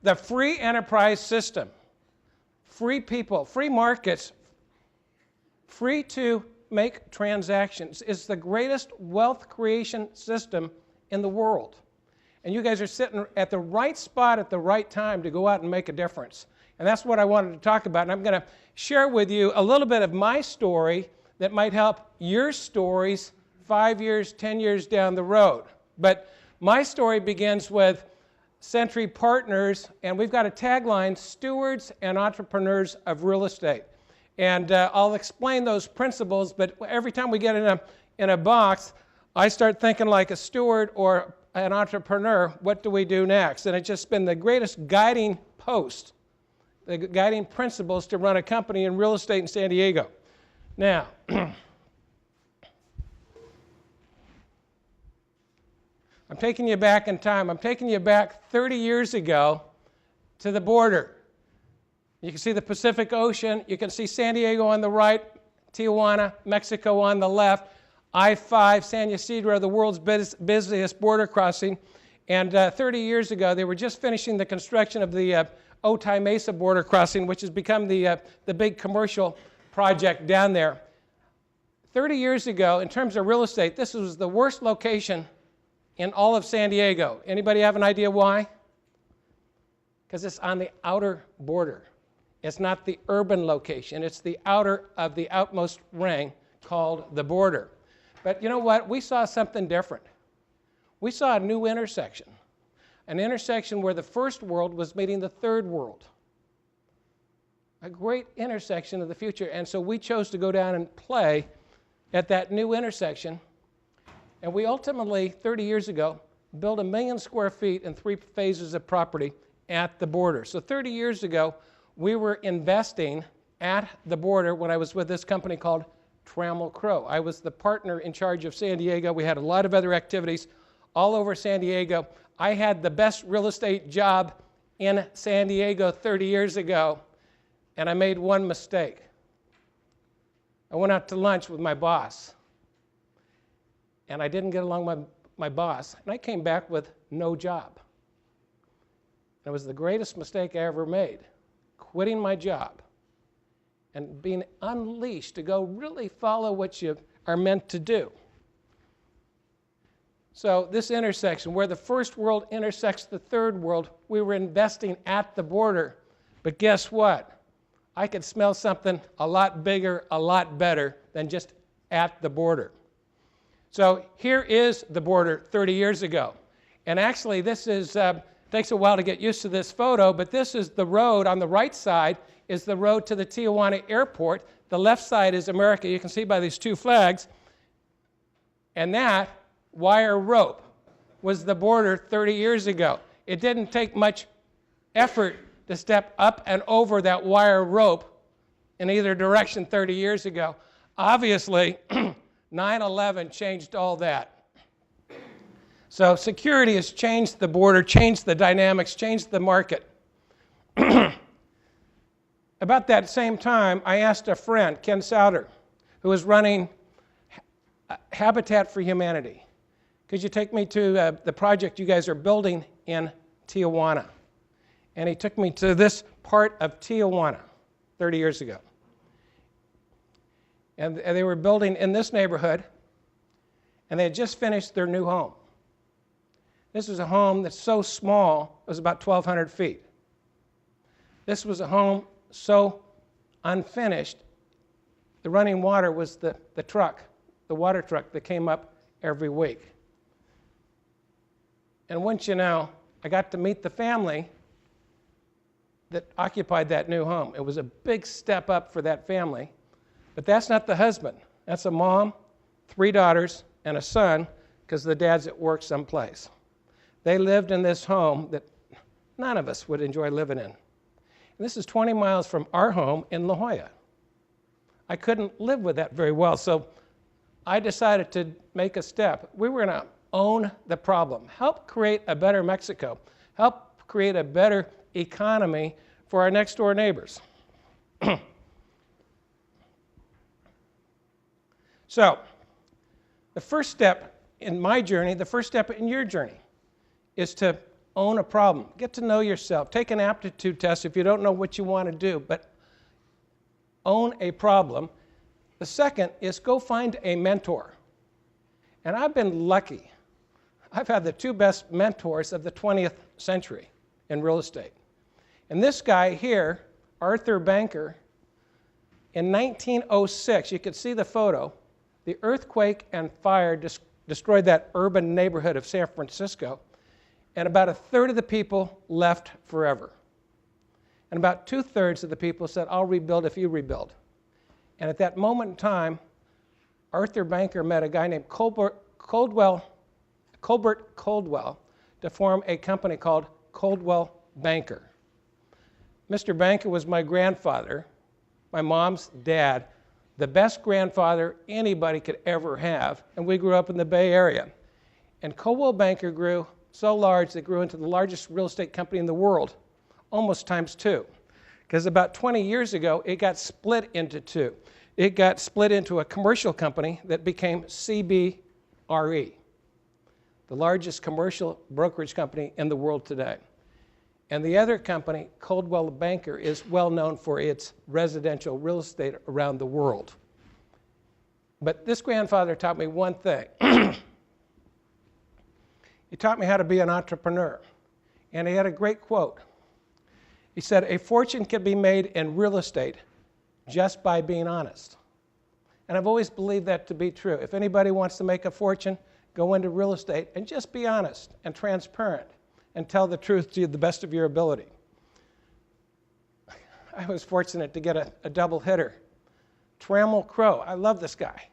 the free enterprise system, free people, free markets, free to make transactions, is the greatest wealth creation system in the world. And you guys are sitting at the right spot at the right time to go out and make a difference. And that's what I wanted to talk about. And I'm going to share with you a little bit of my story that might help your stories 5 years, 10 years down the road. But my story begins with Century Partners, and we've got a tagline, Stewards and Entrepreneurs of Real Estate. And I'll explain those principles, but every time we get in a box, I start thinking like a steward or an entrepreneur, what do we do next? And it's just been the greatest guiding post, the guiding principles to run a company in real estate in San Diego. Now, I'm taking you back in time. I'm taking you back 30 years ago to the border. You can see the Pacific Ocean. You can see San Diego on the right, Tijuana, Mexico on the left. I-5, San Ysidro, the world's busiest border crossing. And 30 years ago, they were just finishing the construction of the Otay Mesa border crossing, which has become the big commercial project down there. 30 years ago, in terms of real estate, this was the worst location in all of San Diego. Anybody have an idea why? Because it's on the outer border. It's not the urban location. It's the outer of the outmost ring called the border. But you know what? We saw something different. We saw a new intersection, an intersection where the first world was meeting the third world. A great intersection of the future. And so we chose to go down and play at that new intersection. And we ultimately, 30 years ago, built 1 million square feet in 3 phases of property at the border. So 30 years ago, we were investing at the border when I was with this company called Trammell Crow. I was the partner in charge of San Diego. We had a lot of other activities all over San Diego. I had the best real estate job in San Diego 30 years ago, and I made one mistake. I went out to lunch with my boss, and I didn't get along with my boss, and I came back with no job. It was the greatest mistake I ever made, quitting my job and being unleashed to go really follow what you are meant to do. So this intersection, where the first world intersects the third world, we were investing at the border. But guess what? I could smell something a lot bigger, a lot better than just at the border. So here is the border 30 years ago. And actually, this is, takes a while to get used to this photo, but this is the road. On the right side is the road to the Tijuana airport. The left side is America. You can see by these 2 flags. And that wire rope was the border 30 years ago. It didn't take much effort to step up and over that wire rope in either direction 30 years ago. Obviously, 9/11 changed all that. So security has changed the border, changed the dynamics, changed the market. About that same time, I asked a friend, Ken Souter, who was running Habitat for Humanity, could you take me to the project you guys are building in Tijuana? And he took me to this part of Tijuana 30 years ago. And they were building in this neighborhood, and they had just finished their new home. This was a home that's so small, it was about 1,200 feet. This was a home so unfinished, the running water was the truck, the water truck that came up every week. And once you know, I got to meet the family that occupied that new home. It was a big step up for that family. But that's not the husband. That's a mom, 3 daughters, and a son, because the dad's at work someplace. They lived in this home that none of us would enjoy living in. And this is 20 miles from our home in La Jolla. I couldn't live with that very well, so I decided to make a step. We were going to own the problem, help create a better Mexico, help create a better economy for our next door neighbors. So, the first step in my journey, the first step in your journey, is to own a problem. Get to know yourself. Take an aptitude test if you don't know what you want to do, but own a problem. The second is go find a mentor. And I've been lucky. I've had the two best mentors of the 20th century in real estate. And this guy here, Arthur Banker, in 1906, you can see the photo, the earthquake and fire destroyed that urban neighborhood of San Francisco, and about a third of the people left forever. And about 2/3 of the people said, I'll rebuild if you rebuild. And at that moment in time, Arthur Banker met a guy named Colbert Coldwell to form a company called Coldwell Banker. Mr. Banker was my grandfather, my mom's dad, the best grandfather anybody could ever have, and we grew up in the Bay Area. And Coldwell Banker grew so large that it grew into the largest real estate company in the world, almost times two. Because about 20 years ago, it got split into two. It got split into a commercial company that became CBRE, the largest commercial brokerage company in the world today. And the other company, Coldwell Banker, is well known for its residential real estate around the world. But this grandfather taught me one thing. He taught me how to be an entrepreneur. And he had a great quote. He said, a fortune can be made in real estate just by being honest. And I've always believed that to be true. If anybody wants to make a fortune, go into real estate and just be honest and transparent and tell the truth to the best of your ability. I was fortunate to get a double hitter. Trammell Crow, I love this guy.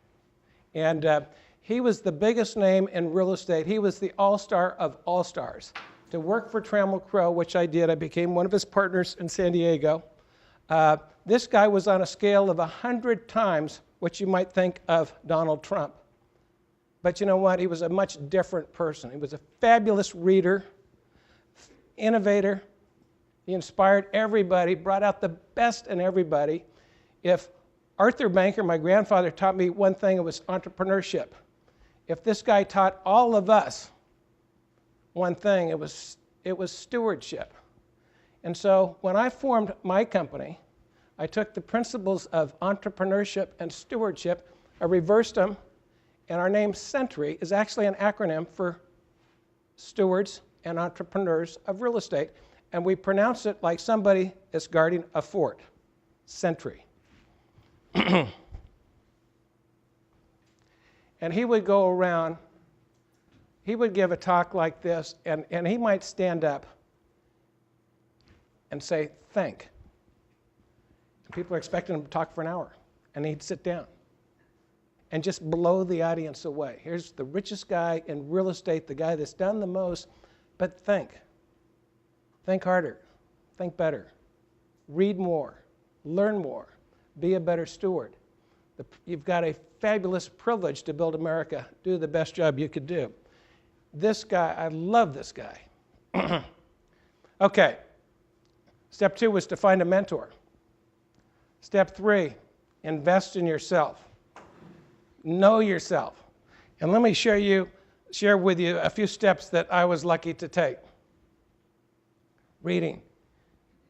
And he was the biggest name in real estate. He was the all-star of all-stars. To work for Trammell Crow, which I did, I became one of his partners in San Diego. This guy was on a scale of 100 times what you might think of Donald Trump. But you know what? He was a much different person. He was a fabulous reader, innovator. He inspired everybody, brought out the best in everybody. If Arthur Banker, my grandfather, taught me one thing, it was entrepreneurship. If this guy taught all of us one thing, it was stewardship. And so when I formed my company, I took the principles of entrepreneurship and stewardship, I reversed them, and our name Century is actually an acronym for stewards and entrepreneurs of real estate. And we pronounce it like somebody is guarding a fort, Century. And he would go around, he would give a talk like this, and he might stand up and say, think. And people are expecting him to talk for an hour, and he'd sit down and just blow the audience away. Here's the richest guy in real estate, the guy that's done the most, but think. Think harder, think better, read more, learn more, be a better steward. You've got a fabulous privilege to build America, do the best job you could do. This guy, I love this guy. Okay, step 2 was to find a mentor. Step 3, invest in yourself. Know yourself. And let me share with you a few steps that I was lucky to take. Reading.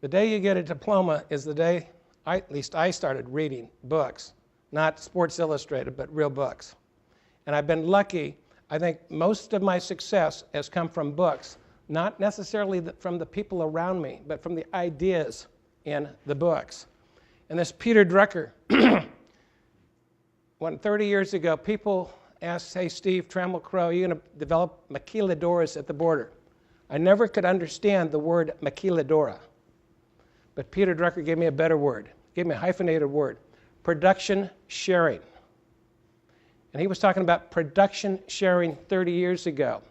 The day you get a diploma is the day, at least I started reading books, not Sports Illustrated, but real books. And I've been lucky. I think most of my success has come from books, not necessarily from the people around me, but from the ideas in the books. And this Peter Drucker, when 30 years ago, people asked, hey, Steve, Trammell Crow, you're going to develop maquiladoras at the border. I never could understand the word maquiladora. But Peter Drucker gave me a better word, gave me a hyphenated word, production sharing. And he was talking about production sharing 30 years ago.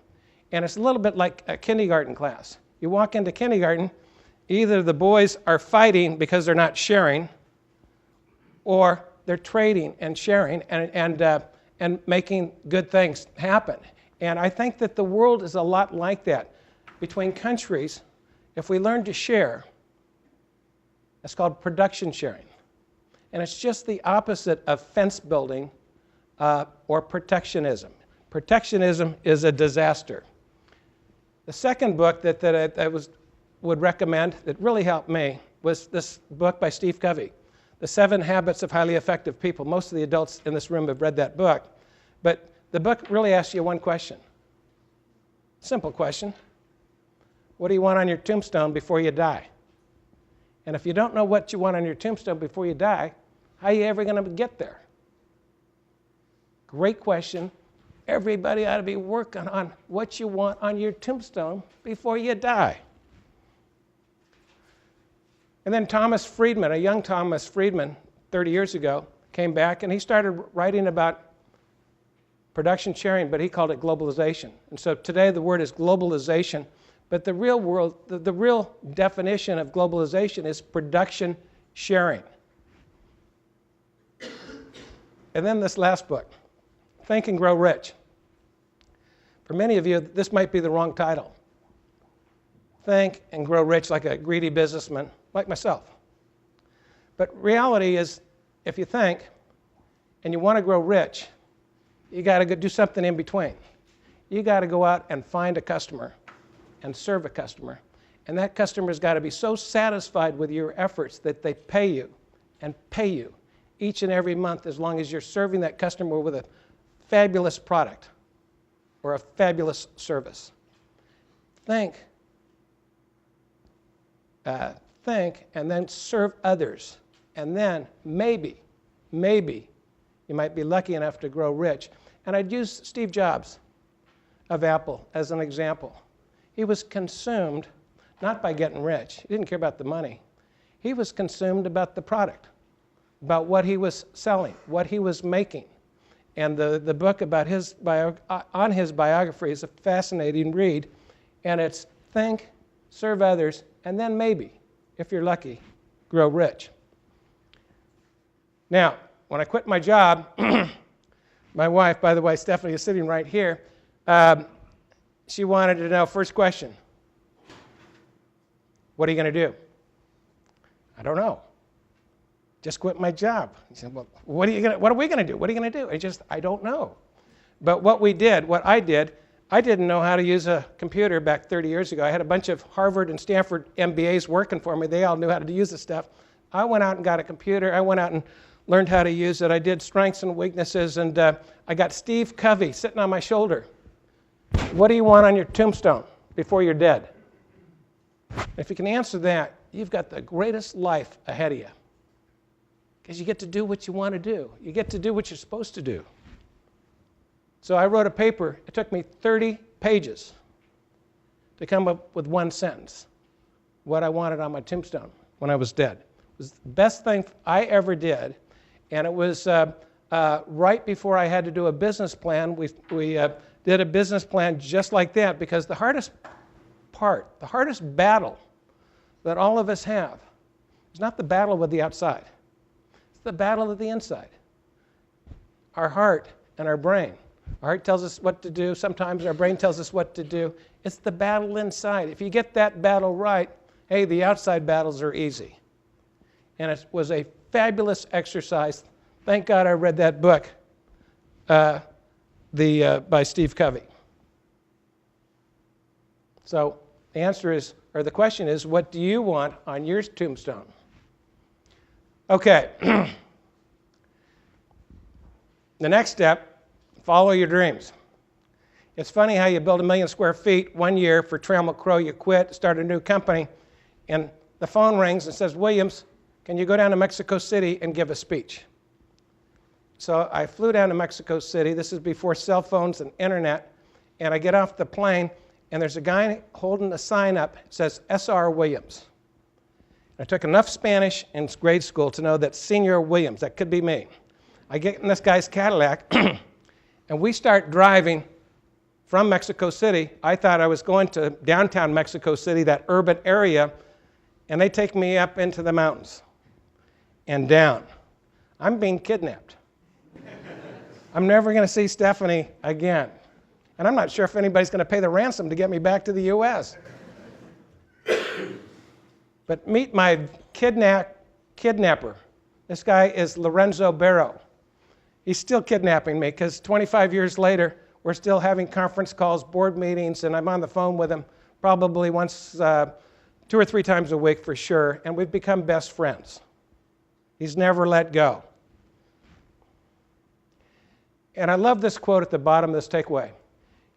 And it's a little bit like a kindergarten class. You walk into kindergarten, either the boys are fighting because they're not sharing, or they're trading and sharing and making good things happen. And I think that the world is a lot like that. Between countries, if we learn to share, it's called production sharing. And it's just the opposite of fence building or protectionism. Protectionism is a disaster. The second book that I would recommend that really helped me was this book by Steve Covey, The 7 Habits of Highly Effective People. Most of the adults in this room have read that book. But the book really asks you one question. Simple question. What do you want on your tombstone before you die? And if you don't know what you want on your tombstone before you die, how are you ever going to get there? Great question. Everybody ought to be working on what you want on your tombstone before you die. And then Thomas Friedman, a young Thomas Friedman, 30 years ago, came back and he started writing about production sharing, but he called it globalization. And so today the word is globalization, but the real definition of globalization is production sharing. And then this last book, Think and Grow Rich. For many of you, this might be the wrong title. Think and grow rich like a greedy businessman, like myself. But reality is, if you think and you want to grow rich, you got to do something in between. You got to go out and find a customer and serve a customer. And that customer's got to be so satisfied with your efforts that they pay you and pay you each and every month as long as you're serving that customer with a fabulous product or a fabulous service. Think and then serve others. And then maybe you might be lucky enough to grow rich. And I'd use Steve Jobs of Apple as an example. He was consumed not by getting rich. He didn't care about the money. He was consumed about the product, about what he was selling, what he was making. And the book about on his biography is a fascinating read. And it's think, serve others, and then maybe, if you're lucky, grow rich. Now, when I quit my job, my wife, by the way, Stephanie, is sitting right here. She wanted to know, first question, what are you going to do? I don't know. Just quit my job. He said, well, what are we going to do? What are you going to do? I don't know. But what I didn't know how to use a computer back 30 years ago. I had a bunch of Harvard and Stanford MBAs working for me. They all knew how to use this stuff. I went out and got a computer. I went out and learned how to use it. I did strengths and weaknesses, and I got Steve Covey sitting on my shoulder. What do you want on your tombstone before you're dead? If you can answer that, you've got the greatest life ahead of you. Because you get to do what you want to do. You get to do what you're supposed to do. So I wrote a paper. It took me 30 pages to come up with one sentence, what I wanted on my tombstone when I was dead. It was the best thing I ever did. And it was right before I had to do a business plan. We did a business plan just like that, because the hardest battle that all of us have is not the battle with the outside. It's the battle of the inside. Our heart and our brain. Our heart tells us what to do. Sometimes our brain tells us what to do. It's the battle inside. If you get that battle right, hey, the outside battles are easy. And it was a fabulous exercise. Thank God I read that book by Steve Covey. So the question is, what do you want on your tombstone? Okay. The next step, follow your dreams. It's funny how you build 1 million square feet 1 year for Trammell Crow, you quit, start a new company, and the phone rings and says, Williams, can you go down to Mexico City and give a speech? So I flew down to Mexico City. This is before cell phones and internet. And I get off the plane, and there's a guy holding a sign up. It says, S.R. Williams. I took enough Spanish in grade school to know that Senor Williams, that could be me. I get in this guy's Cadillac, and we start driving from Mexico City. I thought I was going to downtown Mexico City, that urban area, and they take me up into the mountains and down. I'm being kidnapped. I'm never going to see Stephanie again. And I'm not sure if anybody's going to pay the ransom to get me back to the U.S. But meet my kidnapper. This guy is Lorenzo Barrow. He's still kidnapping me because 25 years later, We're still having conference calls, board meetings, and I'm on the phone with him probably once, 2 or 3 times a week for sure, and we've become best friends. He's never let go. And I love this quote at the bottom of this takeaway.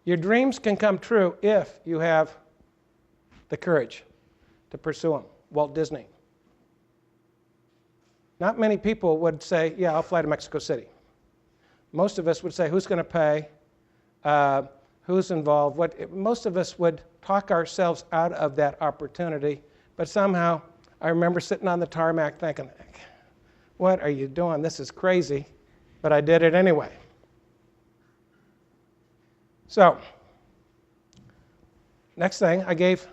Your dreams can come true if you have the courage to pursue them. Walt Disney. Not many people would say, yeah, I'll fly to Mexico City. Most of us would say, who's going to pay? Who's involved? Most of us would talk ourselves out of that opportunity, but somehow I remember sitting on the tarmac thinking, what are you doing? This is crazy, but I did it anyway. So, next thing, I gave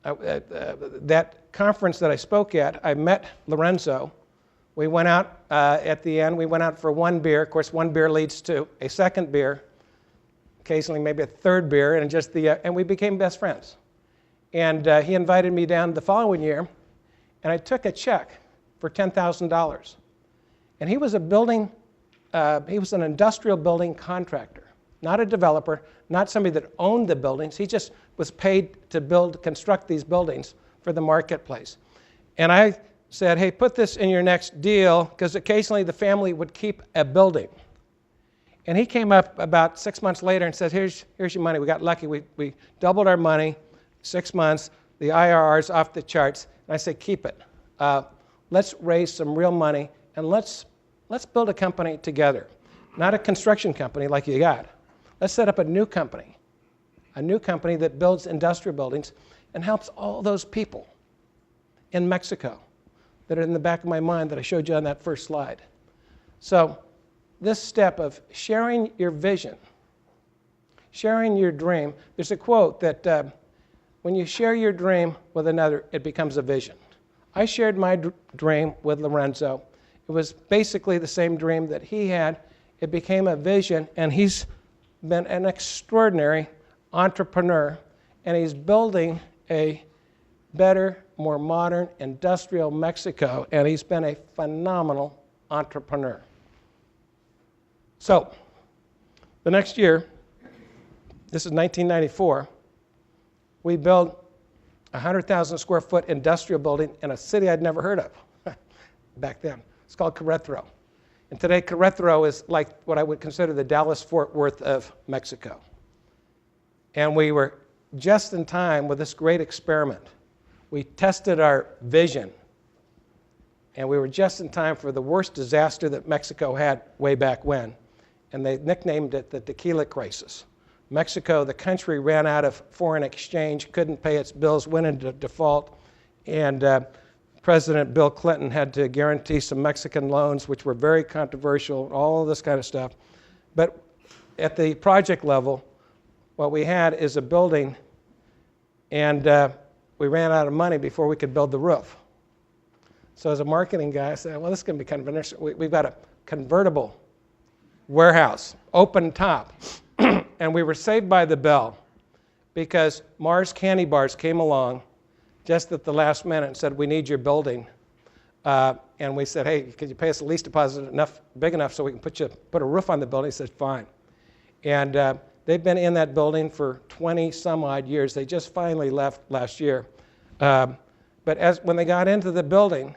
that conference that I spoke at, I met Lorenzo. We went out at the end, we went out for 1 beer. Of course, 1 beer leads to a second beer, occasionally maybe a third beer, and we became best friends. And he invited me down the following year, and I took a check for $10,000. And he was he was an industrial building contractor, not a developer, not somebody that owned the buildings. He just was paid to construct these buildings for the marketplace. And I said, hey, put this in your next deal, because occasionally the family would keep a building. And he came up about 6 months later and said, here's your money. We got lucky. We doubled our money, 6 months. The IRR's off the charts. And I said, keep it. Let's raise some real money, and let's build a company together. Not a construction company like you got. Let's set up a new company that builds industrial buildings and helps all those people in Mexico that are in the back of my mind that I showed you on that first slide. So this step of sharing your vision, sharing your dream, there's a quote that when you share your dream with another, it becomes a vision. I shared my dream with Lorenzo. It was basically the same dream that he had. It became a vision, and he's been an extraordinary entrepreneur, and he's building a better, more modern, industrial Mexico, and he's been a phenomenal entrepreneur. So, the next year, this is 1994, we built a 100,000 square foot industrial building in a city I'd never heard of back then. It's called Querétaro. And today, Querétaro is like what I would consider the Dallas-Fort Worth of Mexico. And we were just in time with this great experiment. We tested our vision, and we were just in time for the worst disaster that Mexico had way back when. And they nicknamed it the tequila crisis. Mexico, the country, ran out of foreign exchange, couldn't pay its bills, went into default, and President Bill Clinton had to guarantee some Mexican loans, which were very controversial, all of this kind of stuff. But at the project level, what we had is a building, and we ran out of money before we could build the roof. So as a marketing guy, I said, well, this is going to be kind of interesting. We've got a convertible warehouse, open top. And we were saved by the bell because Mars Candy Bars came along just at the last minute and said, we need your building. And we said, hey, could you pay us a lease deposit big enough so we can put a roof on the building? He said, fine. And they've been in that building for 20 some odd years. They just finally left last year. But when they got into the building,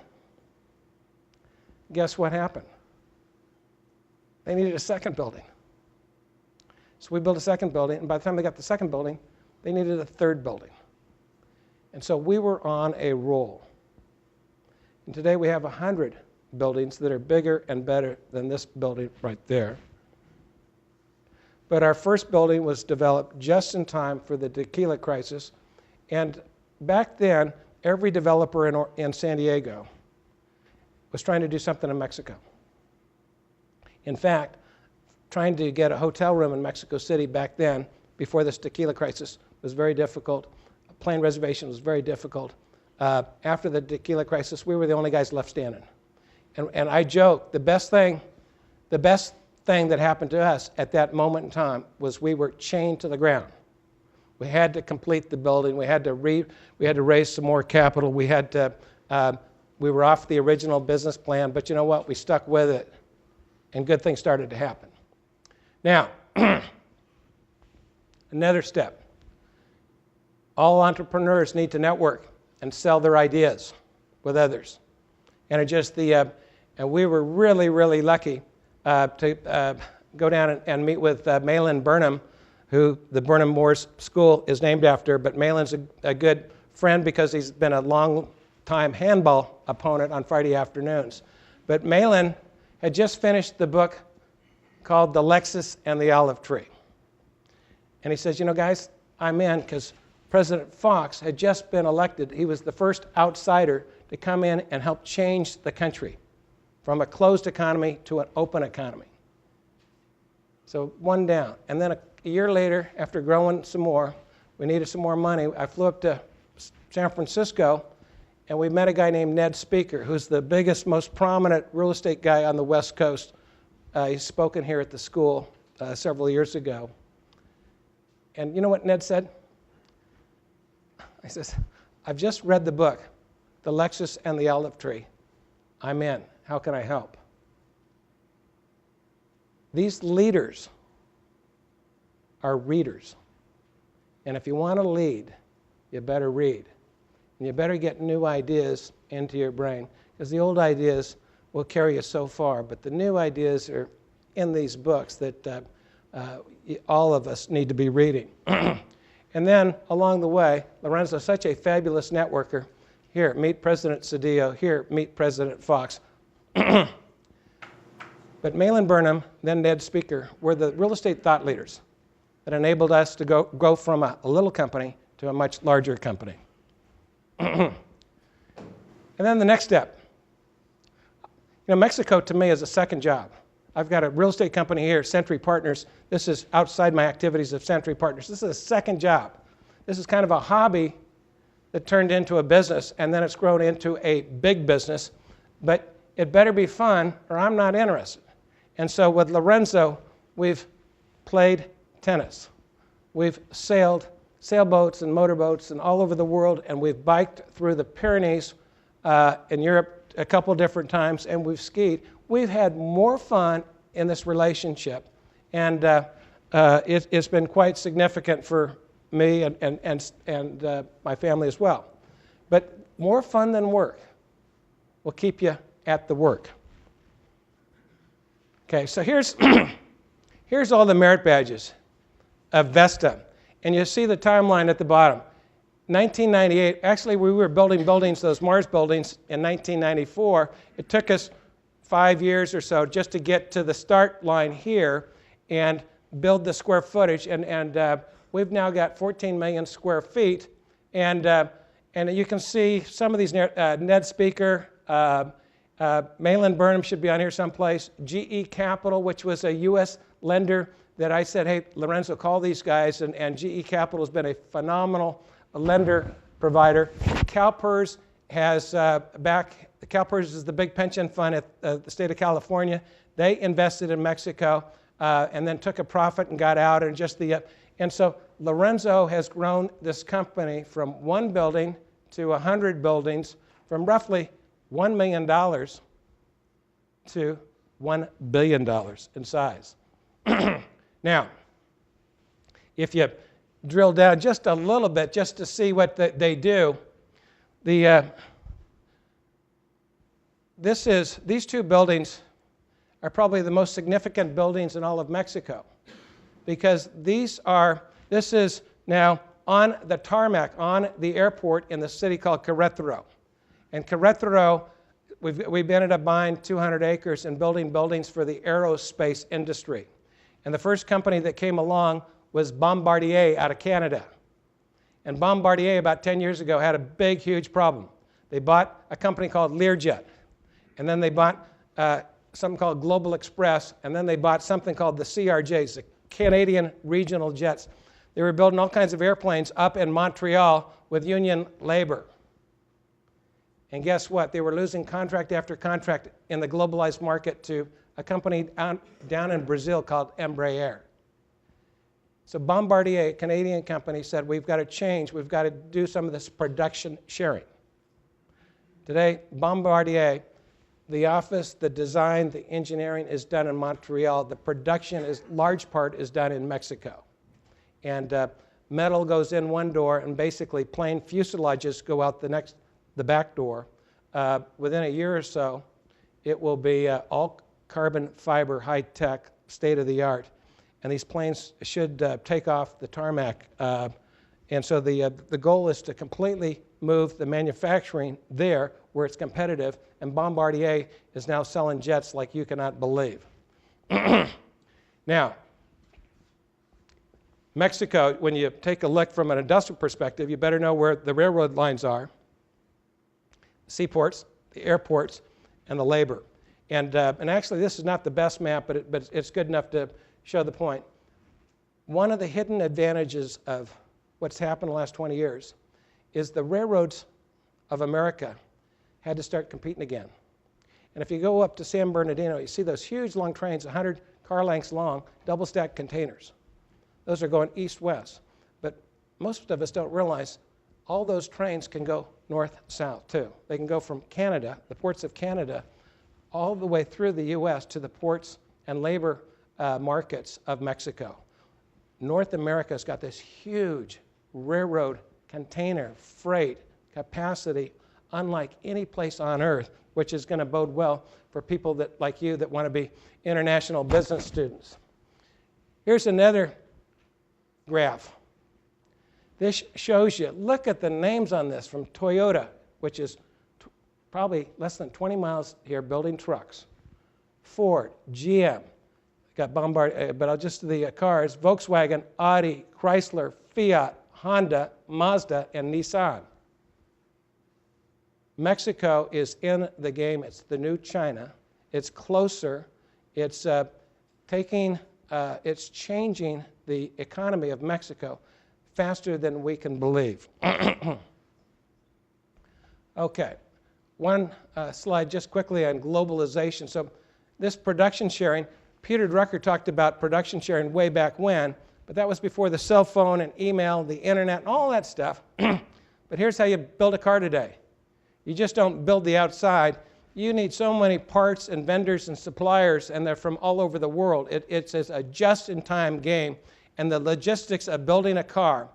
guess what happened? They needed a second building. So we built a second building, and by the time they got the second building, they needed a third building. And so we were on a roll. And today we have 100 buildings that are bigger and better than this building right there. But our first building was developed just in time for the tequila crisis. And back then, every developer in San Diego was trying to do something in Mexico. In fact, trying to get a hotel room in Mexico City back then, before this tequila crisis, was very difficult. Plane reservation was very difficult. After the tequila crisis, we were the only guys left standing. And I joke, the best thing that happened to us at that moment in time was we were chained to the ground. We had to complete the building. We had to raise some more capital. We were off the original business plan, but you know what? We stuck with it, and good things started to happen. Now, Another step. All entrepreneurs need to network and sell their ideas with others. And and we were really, really lucky to go down and meet with Malin Burnham, who the Burnham Moores School is named after. But Malin's a good friend because he's been a long-time handball opponent on Friday afternoons. But Malin had just finished the book called The Lexus and the Olive Tree. And he says, guys, I'm in because President Fox had just been elected. He was the first outsider to come in and help change the country from a closed economy to an open economy. So one down. And then a year later, after growing some more, we needed some more money. I flew up to San Francisco, and we met a guy named Ned Speaker, who's the biggest, most prominent real estate guy on the West Coast. He's spoken here at the school several years ago. And you know what Ned said? He says, I've just read the book, The Lexus and the Olive Tree. I'm in. How can I help? These leaders are readers. And if you want to lead, you better read. And you better get new ideas into your brain, because the old ideas will carry you so far, but the new ideas are in these books that all of us need to be reading. And then, along the way, Lorenzo's such a fabulous networker. Here, meet President Cedillo. Here, meet President Fox. But Malin Burnham, then Ned Speaker, were the real estate thought leaders that enabled us to go from a little company to a much larger company. And then the next step. Mexico, to me, is a second job. I've got a real estate company here, Century Partners. This is outside my activities of Century Partners. This is a second job. This is kind of a hobby that turned into a business, and then it's grown into a big business. But it better be fun, or I'm not interested. And so with Lorenzo, we've played tennis. We've sailed sailboats and motorboats and all over the world, and we've biked through the Pyrenees in Europe a couple different times, and we've skied. We've had more fun in this relationship, and it's been quite significant for me and my family as well. But more fun than work will keep you at the work. Okay, so here's all the merit badges of Vesta, and you see the timeline at the bottom. 1998, actually we were building buildings, those Mars buildings, in 1994. It took us 5 years or so just to get to the start line here and build the square footage, and we've now got 14 million square feet, and you can see some of these, Ned Speaker, Malin Burnham should be on here someplace, GE Capital, which was a U.S. lender that I said, hey, Lorenzo, call these guys, and GE Capital has been a phenomenal lender provider. CalPERS has CalPERS is the big pension fund at the state of California. They invested in Mexico and then took a profit and got out, and so Lorenzo has grown this company from 1 building to 100 buildings, from roughly $1 million to $1 billion in size. Now, if you drill down just a little bit just to see what they do, these two buildings are probably the most significant buildings in all of Mexico, because this is now on the tarmac, on the airport in the city called Querétaro. And Querétaro, we've ended up buying 200 acres and building buildings for the aerospace industry. And the first company that came along was Bombardier out of Canada. And Bombardier, about 10 years ago, had a big, huge problem. They bought a company called Learjet, and then they bought something called Global Express, and then they bought something called the CRJs, the Canadian Regional Jets. They were building all kinds of airplanes up in Montreal with union labor. And guess what? They were losing contract after contract in the globalized market to a company down in Brazil called Embraer. So Bombardier, a Canadian company, said, we've got to change. We've got to do some of this production sharing. Today, Bombardier the office, the design, the engineering is done in Montreal. The production is, large part, is done in Mexico. And metal goes in one door, and basically plain fuselages go out the back door. Within a year or so, it will be all carbon fiber, high-tech, state-of-the-art. And these planes should take off the tarmac. And so the goal is to completely move the manufacturing there where it's competitive, and Bombardier is now selling jets like you cannot believe. Now, Mexico, when you take a look from an industrial perspective, you better know where the railroad lines are, seaports, the airports, and the labor. And actually, this is not the best map, but it's good enough to show the point. One of the hidden advantages of what's happened in the last 20 years is the railroads of America had to start competing again. And if you go up to San Bernardino, you see those huge long trains, 100 car lengths long, double-stacked containers. Those are going east-west. But most of us don't realize all those trains can go north-south, too. They can go from Canada, the ports of Canada, all the way through the U.S. to the ports and labor markets of Mexico. North America's got this huge railroad container freight capacity unlike any place on earth, which is going to bode well for people that, like you, that want to be international business students. Here's another graph. This shows you, look at the names on this, from Toyota, which is probably less than 20 miles here building trucks. Ford, GM, got Bombard, but I'll just the cars, Volkswagen, Audi, Chrysler, Fiat, Honda, Mazda, and Nissan. Mexico is in the game. It's the new China. It's closer. It's it's changing the economy of Mexico faster than we can believe. Okay, one slide just quickly on globalization. So this production sharing, Peter Drucker talked about production sharing way back when, but that was before the cell phone and email, the internet, and all that stuff. But here's how you build a car today. You just don't build the outside. You need so many parts and vendors and suppliers, and they're from all over the world. It's a just-in-time game, and the logistics of building a car.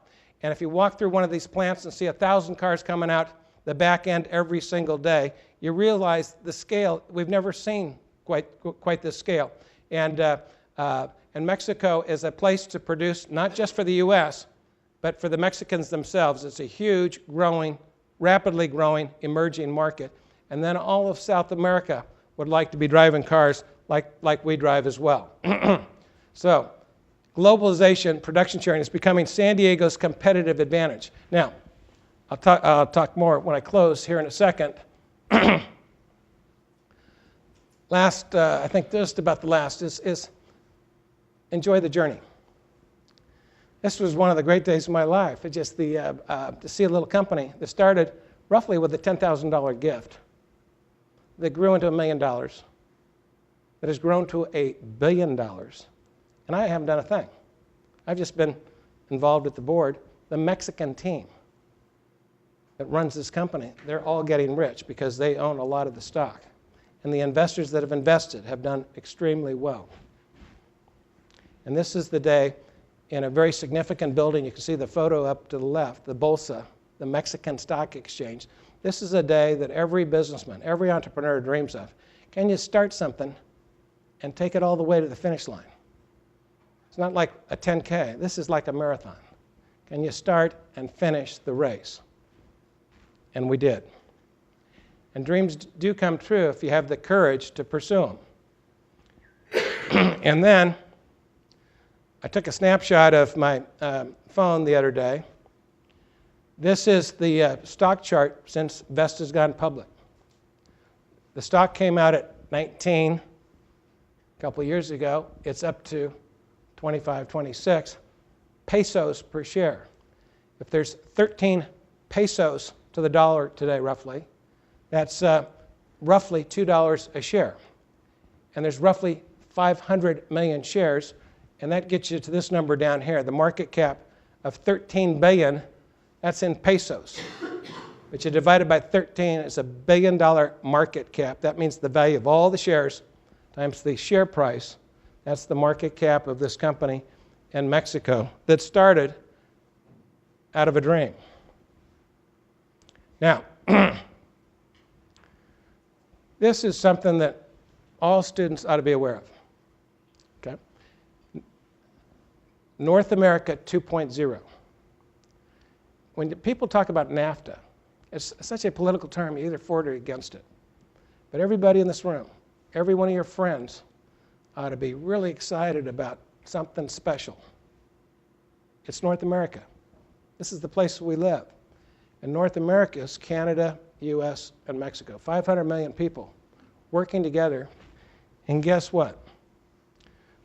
And if you walk through one of these plants and see 1,000 cars coming out the back end every single day, you realize the scale. We've never seen quite this scale. And Mexico is a place to produce, not just for the U.S., but for the Mexicans themselves. It's a huge, growing, rapidly growing, emerging market. And then all of South America would like to be driving cars like we drive as well. So, globalization, production sharing is becoming San Diego's competitive advantage. Now, I'll talk more when I close here in a second. Last, I think just about the last, is enjoy the journey. This was one of the great days of my life. It just to see a little company that started roughly with a $10,000 gift that grew into $1 million, that has grown to $1 billion, and I haven't done a thing. I've just been involved with the board. The Mexican team that runs this company, they're all getting rich because they own a lot of the stock. And the investors that have invested have done extremely well. And this is the day in a very significant building. You can see the photo up to the left, the Bolsa, the Mexican Stock Exchange. This is a day that every businessman, every entrepreneur dreams of. Can you start something and take it all the way to the finish line? It's not like a 10K. This is like a marathon. Can you start and finish the race? And we did. And dreams do come true if you have the courage to pursue them. And then I took a snapshot of my phone the other day. This is the stock chart since Vesta's gone public. The stock came out at 19 a couple of years ago. It's up to 25, 26 pesos per share. If there's 13 pesos to the dollar today, roughly, that's roughly $2 a share. And there's roughly 500 million shares, and that gets you to this number down here, the market cap of 13 billion. That's in pesos. but you divide it by 13, it's a $1 billion market cap. That means the value of all the shares times the share price. That's the market cap of this company in Mexico that started out of a dream. Now, this is something that all students ought to be aware of. Okay? North America 2.0. When people talk about NAFTA, it's such a political term, you're either for it or against it. But everybody in this room, every one of your friends ought to be really excited about something special. It's North America. This is the place we live. And North America is Canada, US, and Mexico. 500 million people working together. And guess what?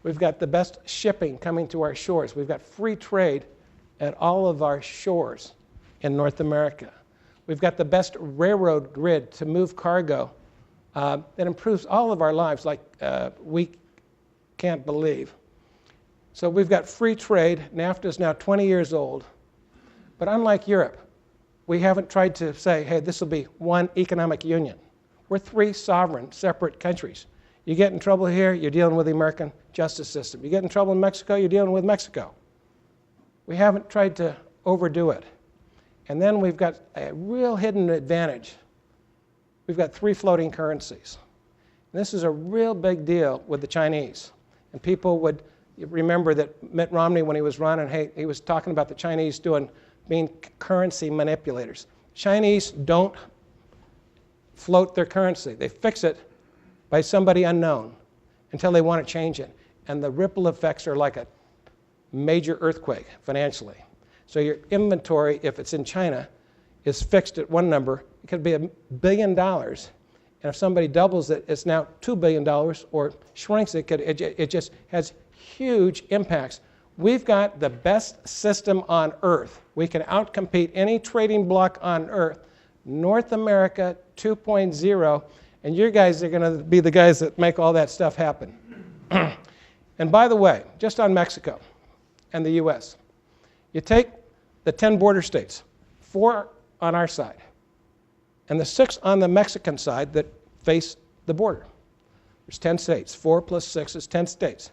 We've got the best shipping coming to our shores. We've got free trade at all of our shores in North America. We've got the best railroad grid to move cargo that improves all of our lives like we can't believe. So we've got free trade. NAFTA is now 20 years old. But unlike Europe, we haven't tried to say, hey, this will be one economic union. We're three sovereign, separate countries. You get in trouble here, you're dealing with the American justice system. You get in trouble in Mexico, you're dealing with Mexico. We haven't tried to overdo it. And then we've got a real hidden advantage. We've got three floating currencies. And this is a real big deal with the Chinese. And people would remember that Mitt Romney, when he was running, hey, he was talking about the Chinese being currency manipulators. Chinese don't float their currency. They fix it by somebody unknown until they want to change it. And the ripple effects are like a major earthquake financially. So your inventory, if it's in China, is fixed at one number. It could be $1 billion. And if somebody doubles it, it's now $2 billion, or shrinks it. It just has huge impacts. We've got the best system on earth. We can outcompete any trading bloc on earth. North America 2.0, and you guys are going to be the guys that make all that stuff happen. And by the way, just on Mexico and the US, you take the 10 border states, 4 on our side, and the 6 on the Mexican side that face the border. There's 10 states. 4 plus 6 is 10 states.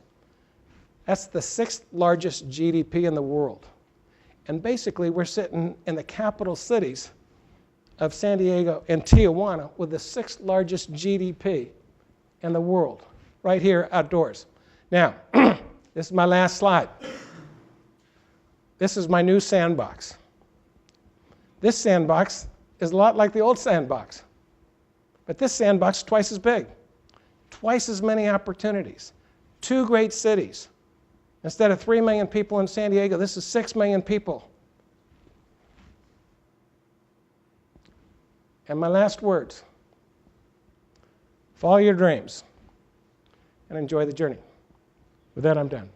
That's the 6th largest GDP in the world. And basically, we're sitting in the capital cities of San Diego and Tijuana with the 6th largest GDP in the world, right here outdoors. Now, this is my last slide. This is my new sandbox. This sandbox is a lot like the old sandbox. But this sandbox is twice as big, twice as many opportunities, 2 great cities. Instead of 3 million people in San Diego, this is 6 million people. And my last words, follow your dreams and enjoy the journey. With that, I'm done.